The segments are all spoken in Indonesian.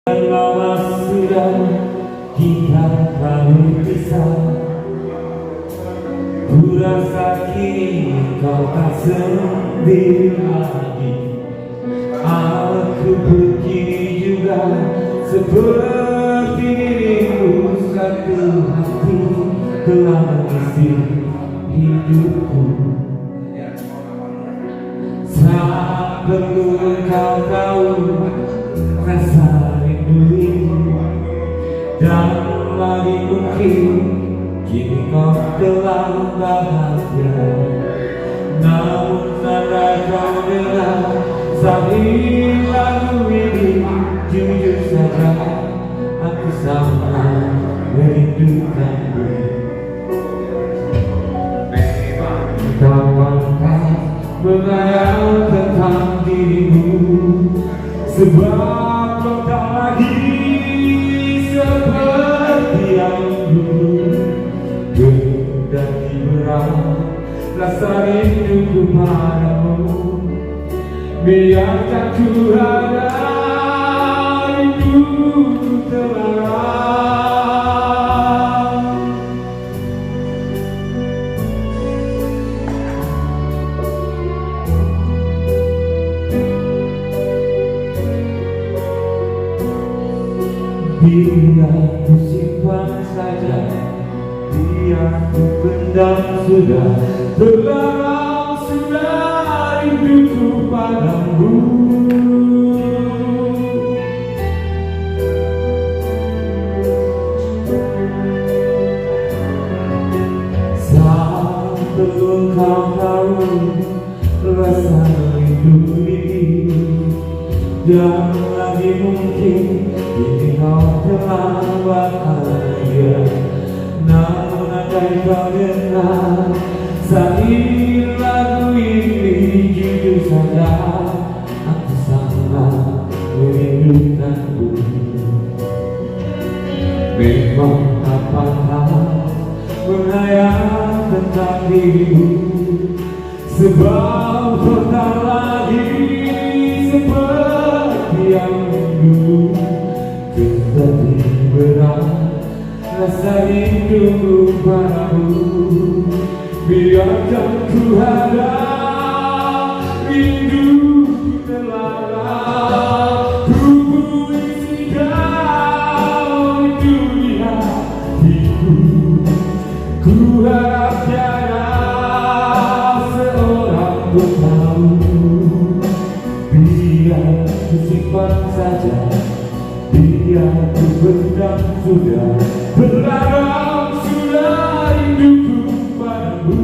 Lama sudah kita berpisah, ku rasa kini kau tak sendiri lagi. Aku begini juga seperti dirimu, satu hati telah mengisi hidupku. Saat perlu kau tahu rasa rindu ini, dan lagi mungkin kini kau telah bahagia. Namun andai kau dengar sahih lagu ini, jujur saja aku sangat merindukanmu. Memang kau mengayal tentang dirimu, sebab kau tak lagi seperti yang dulu. Kendati berat rasa rinduku padamu, biarkan ku ada rinduku terlarang. Biar ku simpan saja, biar ku pendam sudah, terlarang sudah rinduku padamu. Saat belum kau tahu rasa rindu ini, dan lagi mungkin kini kau telah bahagia. Namun andai kau dengar sahih lagu ini, jujur saja aku sangat merindukanmu. Memang apakah menghayal tentang dirimu, sebab kau tak lagi seperti yang dulu. Kendati berat rasa rinduku padamu, biarkan ku ada rinduku terlarang. Ku puisi kau di dunia hatiku, ku harap tiada seorang pun tahu. Biar ku simpan saja, biar ku pendam sudah, terlarang sudah rinduku padamu.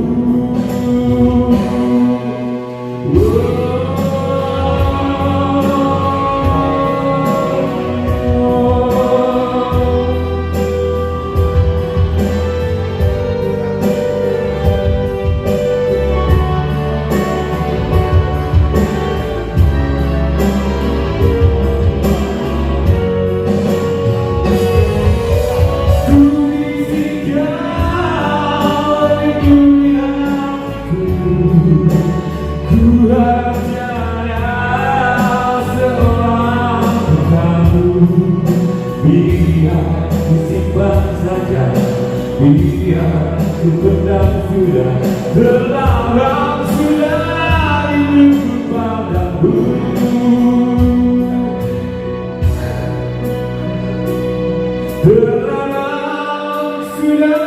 Biar ku simpan saja, biar ku pendam sudah, terlarang sudah rinduku padamu. Terlarang sudah